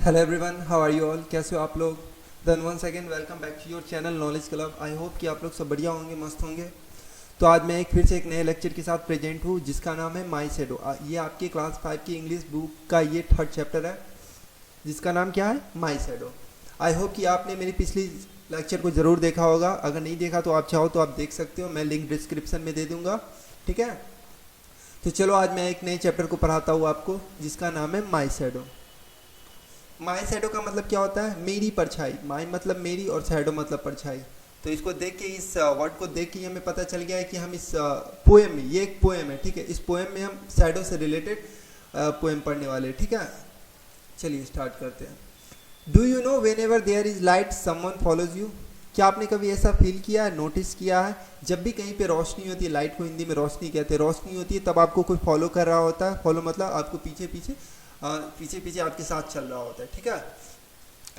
Hello everyone, how are you all? कैसे हो आप लोग? Then one second welcome back to your channel knowledge club. I hope कि आप लोग सब बढ़िया होंगे, मस्त होंगे। तो आज मैं फिर से एक नए लेक्चर के साथ प्रेजेंट हूँ जिसका नाम है माई शैडो। ये आपकी क्लास 5 की इंग्लिश बुक का ये थर्ड चैप्टर है जिसका नाम क्या है? माई शैडो। आई होप कि आपने मेरी पिछली लेक्चर को ज़रूर देखा होगा। अगर नहीं देखा तो आप चाहो तो आप देख सकते हो, मैं लिंक डिस्क्रिप्शन में दे दूँगा। ठीक है, तो चलो आज मैं एक नए चैप्टर को पढ़ाता हूँ आपको जिसका नाम है माई शैडो। माई शैडो का मतलब क्या होता है? मेरी परछाई। माई मतलब मेरी और शैडो मतलब परछाई। तो इसको देख के, इस वर्ड को देख के हमें पता चल गया है कि हम इस पोएम में, ये एक पोएम है, ठीक है, इस पोएम में हम शैडो से रिलेटेड पोएम पढ़ने वाले हैं। ठीक है, चलिए स्टार्ट करते हैं। Do you know whenever there is light someone follows you? क्या आपने कभी ऐसा फील किया है, नोटिस किया है, जब भी कहीं पे रोशनी होती है, लाइट को हिंदी में रोशनी कहते हैं, रोशनी होती है तब आपको कोई फॉलो कर रहा होता है। फॉलो मतलब आपको पीछे पीछे आपके साथ चल रहा होता है। ठीक है,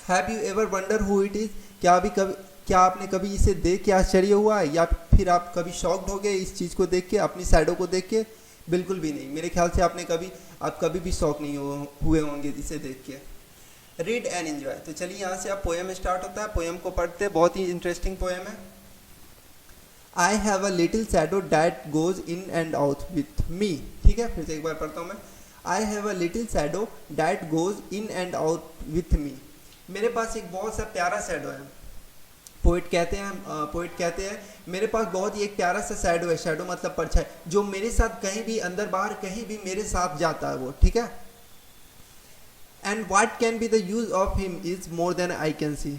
have you ever wonder who it is? क्या आपने कभी इसे देख के आश्चर्य हुआ है, या फिर आप कभी शॉक्ड हो गए इस चीज़ को देख के, अपनी शैडो को देख के? बिल्कुल भी नहीं। मेरे ख्याल से आप कभी भी शॉक नहीं हुए होंगे इसे देख के। Read and enjoy. तो चलिए यहाँ से आप पोएम स्टार्ट होता है, पोएम को पढ़ते हैं। बहुत ही इंटरेस्टिंग पोएम है। I have a little shadow that goes in and out with me. ठीक है, फिर से एक बार पढ़ता हूँ मैं। I have a little shadow that goes in and out with me. मेरे पास एक बहुत सा प्यारा शैडो है। पोइट कहते हैं मेरे पास बहुत ही एक प्यारा सा शैडो है। शैडो मतलब परछाई, जो मेरे साथ कहीं भी, अंदर बाहर कहीं भी मेरे साथ जाता है वो। ठीक है, and what can be the use of him is more than I can see.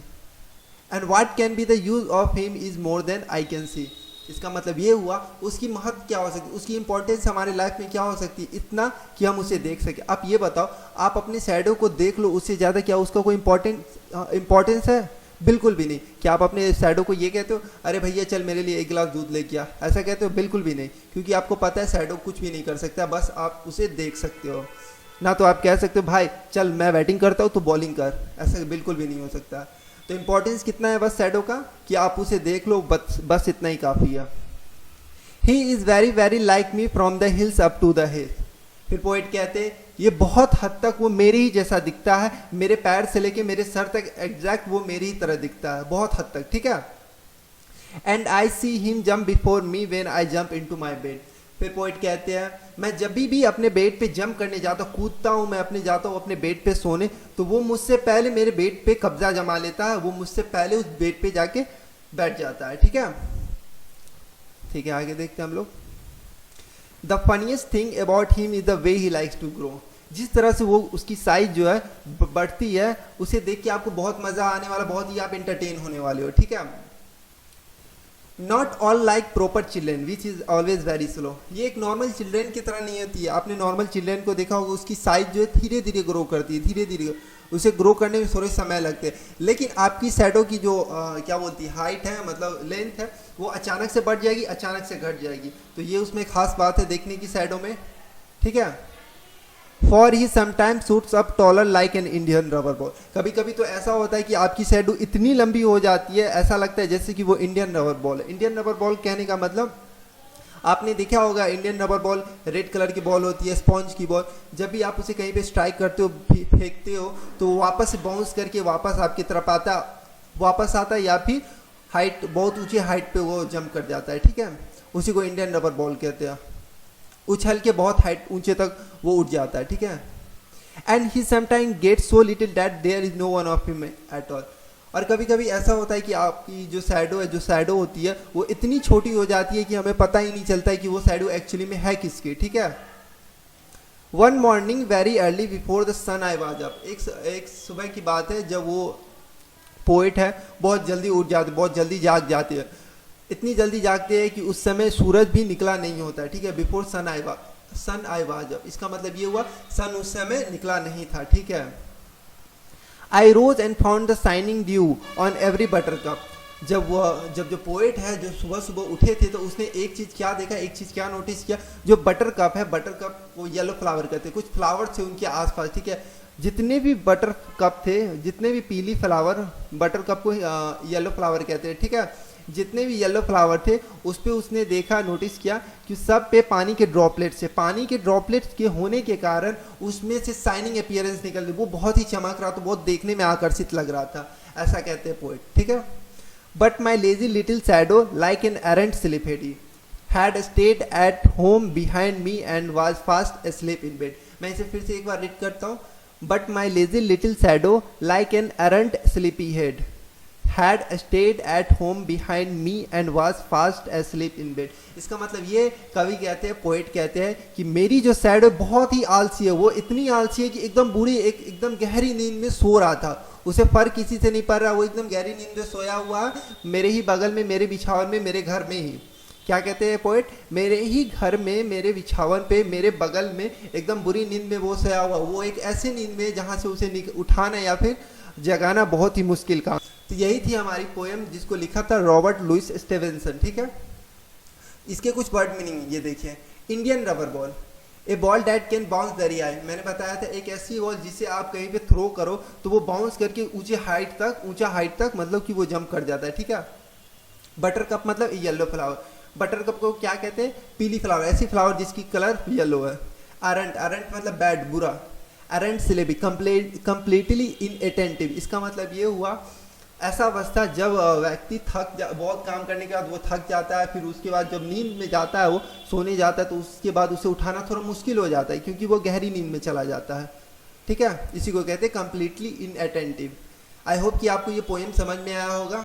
And what can be the use of him is more than I can see. इसका मतलब ये हुआ, उसकी महत्व क्या हो सकती है, उसकी इंपॉर्टेंस हमारे लाइफ में क्या हो सकती है, इतना कि हम उसे देख सके। आप ये बताओ, आप अपने शैडो को देख लो, उससे ज़्यादा क्या उसका कोई इंपॉर्टेंस है? बिल्कुल भी नहीं। क्या आप अपने शैडो को ये कहते हो, अरे भैया चल मेरे लिए एक गिलास दूध लेके आ? ऐसा कहते हो? बिल्कुल भी नहीं, क्योंकि आपको पता है शैडो कुछ भी नहीं कर सकता, बस आप उसे देख सकते हो ना। तो आप कह सकते हो भाई चल मैं बैटिंग करता हूँ तो बॉलिंग कर, ऐसा बिल्कुल भी नहीं हो सकता। तो इंपॉर्टेंस कितना है बस शैडो का, कि आप उसे देख लो, बस इतना ही काफ़ी है। He is very very like me from the hills up to the hill. फिर पोइट कहते हैं ये बहुत हद तक वो मेरे ही जैसा दिखता है, मेरे पैर से लेके मेरे सर तक एग्जैक्ट वो मेरी ही तरह दिखता है, बहुत हद तक। ठीक है, and I see him jump before me when I jump into my bed. फिर पोइट कहते हैं मैं जब भी अपने बेड पे जंप करने जाता हूँ, कूदता हूँ, मैं अपने जाता हूँ अपने बेड पे सोने, तो वो मुझसे पहले मेरे बेड पे कब्जा जमा लेता है, वो मुझसे पहले उस बेड पे जाके बैठ जाता है। ठीक है, आगे देखते हैं हम लोग। The funniest thing about him is the way he likes to grow. जिस तरह से वो उसकी साइज जो है बढ़ती है, उसे देख के आपको बहुत मजा आने वाला, बहुत ही आप एंटरटेन होने वाले हो। ठीक है, not all like proper children which is always very slow. ये एक नॉर्मल चिल्ड्रेन की तरह नहीं होती है। आपने नॉर्मल चिल्ड्रेन को देखा होगा, उसकी साइज जो है धीरे धीरे ग्रो करती है, धीरे धीरे उसे ग्रो करने में थोड़े समय लगते हैं। लेकिन आपकी शैडो की जो क्या बोलती है, हाइट है, मतलब लेंथ है, वो अचानक से बढ़ जाएगी, अचानक से घट जाएगी। तो ये उसमें खास बात है देखने की शैडो में। ठीक है, for he sometime shoots up taller like an Indian rubber ball. कभी कभी तो ऐसा होता है कि आपकी शैडो इतनी लंबी हो जाती है, ऐसा लगता है जैसे कि वो इंडियन रबर बॉल है। इंडियन रबर बॉल कहने का मतलब आपने देखा होगा, Indian rubber ball red colour की बॉल होती है, स्पॉन्ज की बॉल। जब भी आप उसे कहीं पे स्ट्राइक करते हो, फेंकते हो, तो वापस बाउंस करके वापस आपकी तरफ वापस आता है, या फिर हाइट, बहुत ऊंचे हाइट पे वो जंप कर जाता है। ठीक है, उसी को इंडियन रबर बॉल कहते हैं। उछल के बहुत हाइट, ऊंचे तक वो उठ जाता है। ठीक है, and he sometime get so little that there is no one of him at all. और कभी कभी ऐसा होता है कि आपकी जो शैडो होती है वो इतनी छोटी हो जाती है कि हमें पता ही नहीं चलता है कि वो शैडो एक्चुअली में है किसकी। ठीक है, one morning very early before the sun I was up. एक सुबह की बात है, जब वो पोएट है बहुत जल्दी उठ जाते, बहुत जल्दी जाग जाते हैं। इतनी जल्दी जागते हैं कि उस समय सूरज भी निकला नहीं होता है। ठीक है, before sun I was up, इसका मतलब ये हुआ सन उस समय निकला नहीं था। ठीक है, I rose and found the shining dew on every buttercup. जब जो पोएट है, जो सुबह सुबह उठे थे, तो उसने एक चीज़ क्या देखा, एक चीज़ क्या नोटिस किया, जो बटर कप है, बटर कप वो येलो फ्लावर कहते हैं, कुछ फ्लावर थे उनके आसपास। ठीक है, जितने भी बटर कप थे, जितने भी पीली फ्लावर, बटर कप को येलो फ्लावर कहते हैं। ठीक है, जितने भी येलो फ्लावर थे उस पे उसने देखा, नोटिस किया कि सब पे पानी के ड्रॉपलेट्स है। पानी के ड्रॉपलेट्स के होने के कारण उसमें से शाइनिंग अपीयरेंस निकल रही, वो बहुत ही चमक रहा था, बहुत देखने में आकर्षित लग रहा था, ऐसा कहते हैं पोएट। ठीक है। But my lazy little shadow like an errant sleepyhead had stayed at home behind me and was fast asleep in bed। मैं इसे फिर से एक बार रीड करता हूँ। But my lazy little shadow like an errant sleepyhead had stayed at home behind me and was fast asleep in bed। इसका मतलब ये कवि कहते हैं, पोएट कहते हैं कि मेरी जो शैडो बहुत ही आलसी है, वो इतनी आलसी है कि एकदम बूढ़ी एकदम गहरी नींद में सो रहा था, उसे फर्क किसी से नहीं पड़ रहा, वो एकदम गहरी नींद में सोया हुआ मेरे ही बगल में, मेरे बिछावन में, मेरे घर में ही। क्या कहते हैं पोएट, मेरे ही घर में, मेरे बिछावन पे, मेरे बगल में एकदम बुरी नींद में वो सोया हुआ, वो एक ऐसी नींद में जहाँ से उसे उठाना या फिर जगाना बहुत ही मुश्किल काम। तो यही थी हमारी पोएम जिसको लिखा था रॉबर्ट लुइस स्टीवेंसन। ठीक है। इसके कुछ वर्ड मीनिंग ये देखिए। Indian rubber ball, A ball that can bounce very high. मैंने बताया था एक ऐसी बॉल जिसे आप कहीं पे थ्रो करो तो वो बाउंस करके ऊंचा हाइट तक मतलब कि वो जंप कर जाता है। ठीक है। बटर कप मतलब येलो फ्लावर, बटर कप को क्या कहते हैं, पीली फ्लावर, ऐसी फ्लावर जिसकी कलर येलो है। अरंट, अरंट मतलब बैड, बुरा। Aren't syllable, completely inattentive. इसका मतलब ये हुआ ऐसा अवस्था जब व्यक्ति बहुत काम करने के बाद वो थक जाता है, फिर उसके बाद जब नींद में जाता है, वो सोने जाता है, तो उसके बाद उसे उठाना थोड़ा मुश्किल हो जाता है क्योंकि वो गहरी नींद में चला जाता है। ठीक है। इसी को कहते हैं कंप्लीटली इनअटेंटिव। आई होप कि आपको ये पोएम समझ में आया होगा।